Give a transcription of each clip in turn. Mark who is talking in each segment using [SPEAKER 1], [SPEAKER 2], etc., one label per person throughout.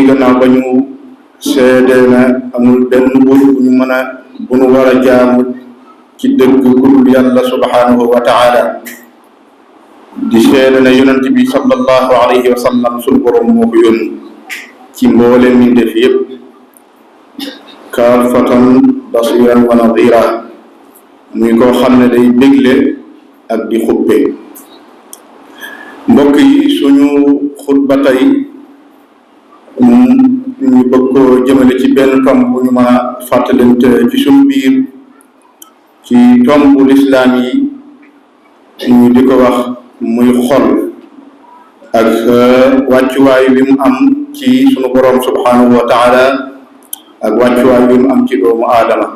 [SPEAKER 1] gannaaw ba ñu seede na amul benn buur bu ñu mën a bu ñu war a jaamu ci dëgg ku dul yàlla subhanahu wa taala di seede na yonent bi sallallahu alayhi wa sallam suñu borom moo ko yónni ci mbooleem mbindeef yépp kaafatan basiran wa nadira muy koo xam ne day bégle ak di xuppe. mbokk yi suñu xutba tey ñu bëgg ko jëmale ci benn tomb bu ñu mën a fàttalante ci suñu biir ci tombu lislaam yi ñu di ko wax muy xol ak wàccuwaay bi mu am ci sunu boroom subhanahu wa taala ak wàccuwaay bi mu am ci doomu aadama.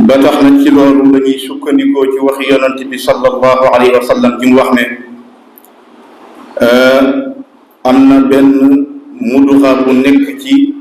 [SPEAKER 1] ba tax na ci loolu dañuy sukkandikoo ci wax yonent bi sallallahu alayhi wa sallam ji mu wax ne am na benn muduxa bu nekk ci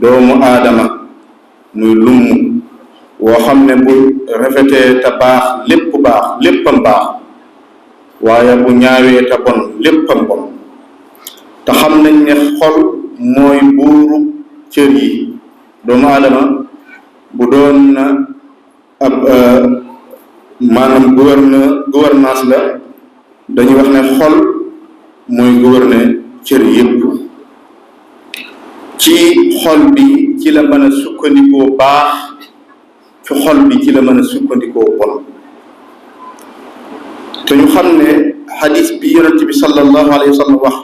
[SPEAKER 1] doomu aadama muy lumm woo xam ne bu rafetee te baax léppam baax waaye bu ñaawee te bon léppam bon. te xam nañ ne xol mooy buuru cër yi. doomu aadama bu doon ab maanaam gouvernance la dañuy wax ne xol mooy gouverner cër yépp. ci xol bi ci la mën a sukkandikoo baax, ci xol bi ci la mën a sukkandikoo bon. te ñu xam ne xadis bi yonent bi sallallahu alayhi wa sallam wax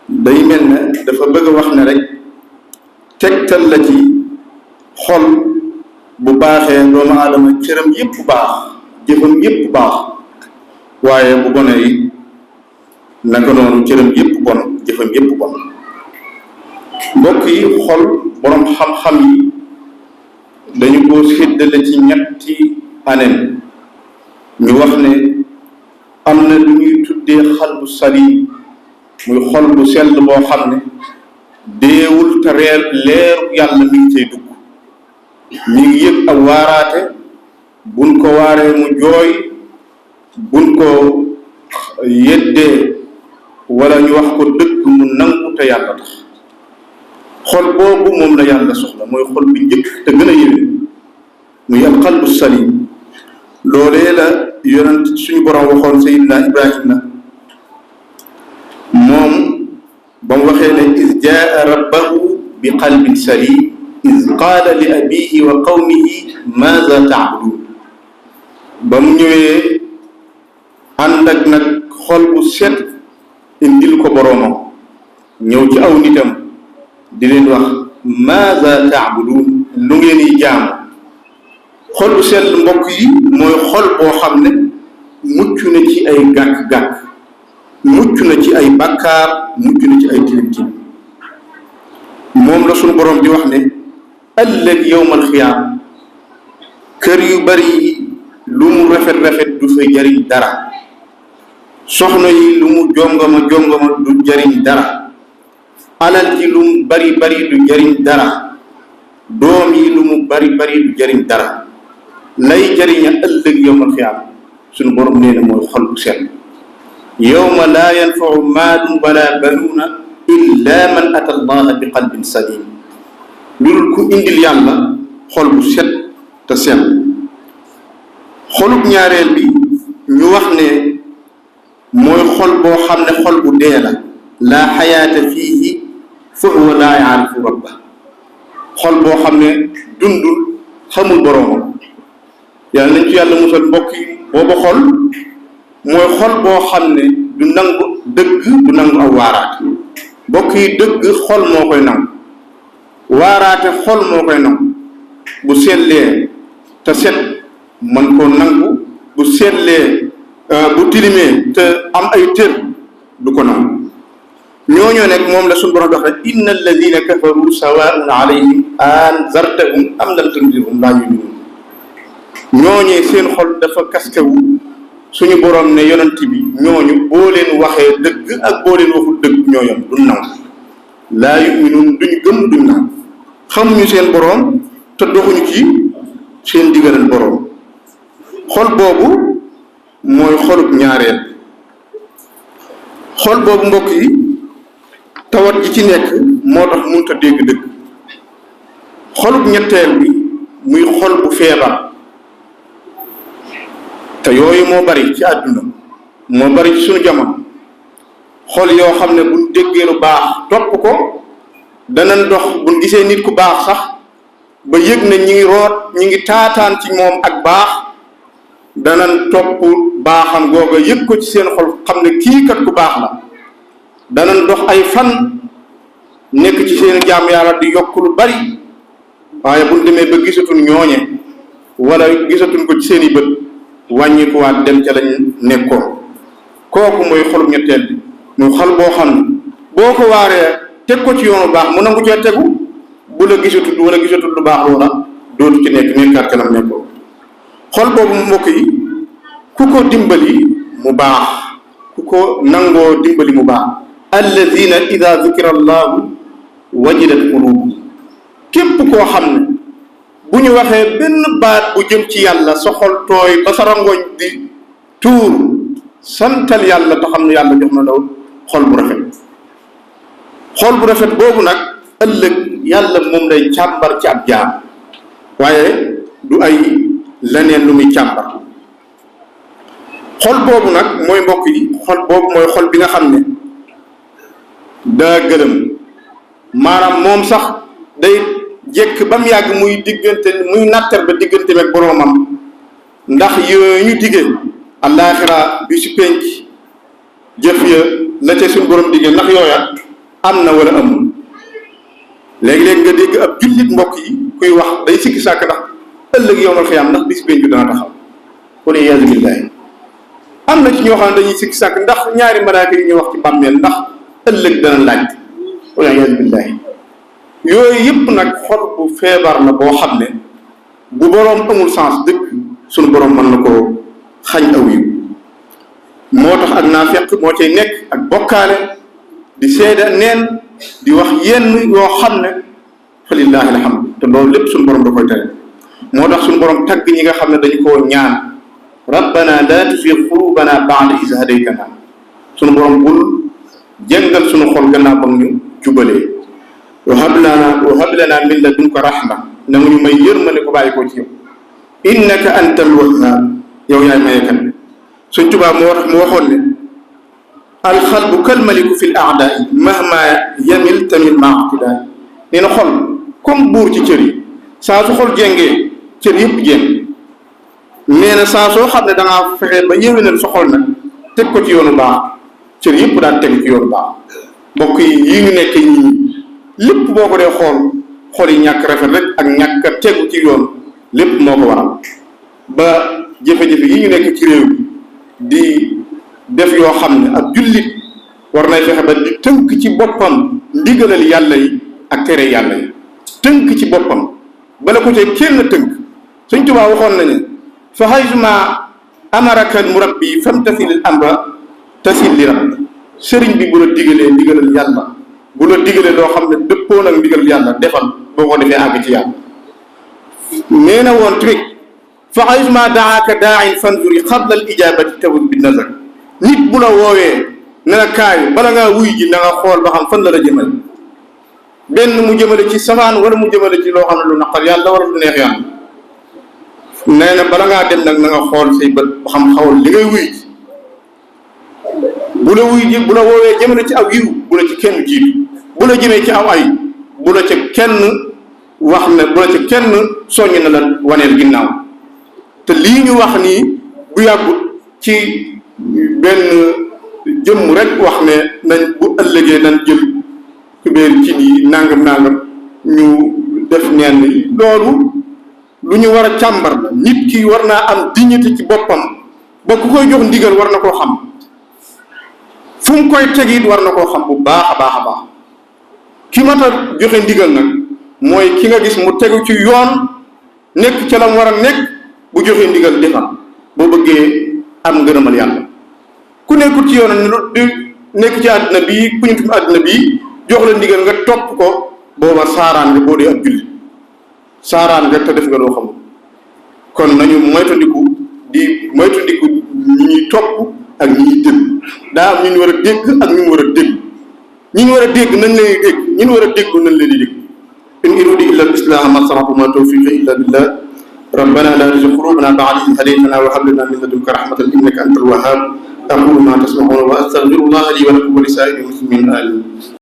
[SPEAKER 1] day mel ne dafa bëgg a wax ne rek tegtal la ci xol bu baaxee doomu aadama cëram yépp baax, jëfam yépp baax, waaye bu bonee yi naka noonu cëram yépp bon, jëfam yépp bon. mbokk yi xol boroom xam-xam yi dañu ko séddale ci ñetti anam. ñu wax ne am na lu ñuy tuddee xalbu salim, muy xol bu sell boo xam ne deewul te leeru yàlla mi ngi cay dugg, mi ngi yëg ak waaraate, buñ ko waaree mu jooy, buñ ko yeddee wala ñu wax ko dëgg mu nangu te yàlla tax. xol boobu moom la yàlla soxla, mooy xol bi njëkk te gën a yéwén, muy al qalbu salim. loolee la yonent suñu borom waxoon Seydina Ibrahima moom ba mu waxee ne iz jaa rabbahu bi qalbin salim iz qaala li abihi wa qawmihi maaza ta'budun. ba mu ñëwee ànd ak nag xol bu set indil ko boroomam, ñëw ci aw nitam di leen wax maaza ta'budun, lu ngeen yi jaamu. xol bu sell mbokk yi mooy xol boo xam ne mucc na ci ay gàkk-gàkk, mucc na ci ay bàkkaar, mucc na ci ay tilim-tilim. moom la suñu boroom di wax ne ëllëg yawmal xiyaam kër yu bari yi lu mu rafet-rafet du fa jariñ dara, soxna yi lu mu jongama du jariñ dara, alal ji lu mu bari du jariñ dara, doom yi lu mu bari du jariñ dara. lay jariña ëllëg yawmal xiyaam suñu borom nee na mooy xol bu sell. yawma laa yanfau maalun wala banuuna illa man ata allaha bi qalbin salim. loolu ku indil yàlla xol bu set te sell. xolub ñaareel bi ñu wax ne mooy xol boo xam ne xol bu dee la, laa xayaata fiihi fa huwa laa yaarifu rabba. xol boo xam ne dundul, xamul boroomam. yàlla nañ ci yàlla musal mbokk yi. booba xol mooy xol boo xam ne du nangu dëgg, du nangu aw waaraate. mbokk yi dëgg xol moo koy nangu, waaraate xol moo koy nangu. bu sellee te set mën koo nangu, bu sellee bu tilimee te am ay tër du ko nangu. ñooñoo nekk moom la suñu borom dox rek inna alladina kafaru sawaun alayhim anzartahum am lam tunzirhum laa yu'minuun. ñooñee seen xol dafa kaskewu. suñu borom ne yonent bi ñooñu boo leen waxee dëgg ak boo leen waxul dëgg ñooyam duñ nangu. laa yu'minuun duñ gëm duñ nangu. xamuñu seen borom te doxuñu ci seen digalal borom. xol boobu mooy xolub ñaareel. xol boobu mbokk yi tawat ji ci nekk moo tax mënut a dégg dëgg. xolub ñetteel bi muy xol bu feebar te yooyu moo bari ci àdduna moo bari ci suñu jamono. xol yoo xam ne buñ déggee lu baax topp ko danañ dox buñ gisee nit ku baax sax ba yëg ne ñi ngi root ñi ngi taataan ci moom ak baax danañ topp baaxam googa yëg ko ci seen xol xam ne kii kat ku baax la. danañ dox ay fan nekk ci seen jaam yàlla di yokk lu bari waaye buñ demee ba gisatuñ ñooñe wala gisatuñ ko ci seen i bët wàññikuwaat dem ca lañ nekkoon. kooku mooy xolub ñetteel bi muy xol boo xam ne boo ko waaree teg ko ci yoonu baax mu nangu cee tegu bu la gisatul wala gisatul lu baax loola dootu ci nekkaat ca lam nekkoo. xol boobu mbokk yi ku ko dimbali mu baax ku ko nangoo dimbali mu baax. alladina ida dukira allahu wajilat qulubuhum képp koo xam ne bu ñu waxee benn baat bu jëm ci yàlla sa xol tooy ba sa rangoñ di tuur santal yàlla te xam ne yàlla jox na la xol bu rafet. xol bu rafet boobu nag ëllëg yàlla moom lay càmbar ci ab jaam waaye du ay leneen lu muy càmbar. xol boobu nag mooy mbokk yi xol boobu mooy xol bi nga xam ne daa gërëm maanaam moom sax day jekk ba mu yàgg muy diggante muy nattar ba diggante ak boroomam ndax yooyu ñu diggee àllaaxira bi si penc jëf ya la ca suñ borom diggee ndax yooya am na wala amul. léegi-léegi nga dégg ab jullit mbokk yi kuy wax day sikki sàkk ndax ëllëg yowmal xiyaam ndax bis penc dana taxaw wala iyaazu billaahi. am na ci ñoo xam ne dañuy sikki sàkk ndax ñaari malaaka yi ñuy wax ci bàmmeel ndax ëllëg dana laaj wala iyaazu billaahi. yooyu yëpp nag xol bu feebar la boo xam ne bu boroom amul sens dëkk suñu boroom mën na koo xañ aw yiw. moo tax ak naafeq moo cay nekk ak bokkaale di seeda neen di wax yenn yoo xam ne fa lillaahi alhamdu te loolu lépp suñu boroom da koy tere. moo tax suñu boroom tagg ñi nga xam ne dañu koo ñaan rabbana laa tuzigh quluubanaa ba'da idh hadaytanaa suñu boroom bul jëngal suñu xol gannaaw ba ñu jubalee. wa hab lanaa min ladunka rahma na nga ñu may yërmande ko bàyyi ko ci yow innaka antal wahhaab yow yaay mayekat. Sëñ Tuubaa moo tax mu waxoon ne alxalbu kalmaliku fi l aadaa'i mahma yamil tamil maaqtidaay. nee na xol comme buur ci cër yi saa su xol jéngee cër yëpp jéng. nee na saa soo xam ne da ngaa fexe ba yéwénal sa xol nag teg ko ci yoonu baax cër yëpp daan teg ci yoonu baax. mbokk yi yii ñu nekk ñii lépp boo ko dee xool yi ñàkk rafet rek ak ñàkk a tegu ci yoon lépp moo ko waral ba jafe-jafe yi ñu nekk ci réew bi di def yoo xam ne ab jullit war nay fexe ba di tënk ci boppam ndigalal yàlla yi ak tere yàlla yi tënk ci boppam bala ko tey kenn tënk. Sëñ Tuubaa waxoon nañu fa haytuma amaraka al murabbi famtathil amra tasil li rabbi. sëriñ bi bu la digalee ndigalal yàlla bu la digalee loo xam ne dëppoo nag ndigalal yàlla defal boo ko defee àgg ci yàlla. nee na woon tamit fa haytuma daaka daa'in fanzuri qabla al ijabati tawul bi nazar. nit bu la woowee ne la kaay bala ngaa wuy ji na nga xool ba xam fan la jëmale benn mu jëmale ci safaan wala mu jëmale ci loo xam ne lu naqar yàlla wala lu neex yàlla. nee na bala ngaa dem nag na nga xool say bët ba xam xawal li ngay wuy ji. bu la wuy ji bu la woowee jëmale ci aw yiw bu la ci kenn jiitu bu la jëmee ci aw ay bu la ca kenn wax ne bu la ca kenn soññ na la waneel ginnaaw. te lii ñu wax nii bu yàggut ci benn jëmm rek wax ne nañ bu ëllëgee nañ jël kubéer ci nii nangam ñu def neen ni loolu lu ñu war a càmbar la. nit ki war naa am dignité ci boppam ba ku koy jox ndigal war na koo xam fu mu koy teg it war na koo xam bu baax a baax a baax. ki mat a joxe ndigal nag mooy ki nga gis mu tegu ci yoon nekk ca la mu war a nekk bu joxe ndigal defal boo bëggee am ngërëmal yàlla. ku nekkul ci yoon di nekk ci àddina bii ku ñu tum àddina bii jox la ndigal nga topp ko booba saaraan nga boo dee ab julli saaraan nga te def nga loo xam. kon nañu moytandiku ñi ñuy topp ak ñi ñuy dégg daa am ñu war a dégg ak ñu war a dégg ñi ñu war a dégg nañ leen di dégg ñi ñu war a déglu nañ leen di dégg in uriidu illa al-islaaha ma stata'tu wa ma tawfiiqi illa billah rabbana la tuzigh qulubana ba'da idh hadaytana wa hab lana min ladunka rahmatan innaka antal wahhab aqulu ma tasma'una wa astaghfirullaha li wa lakum wa li saa'iril muslimin amin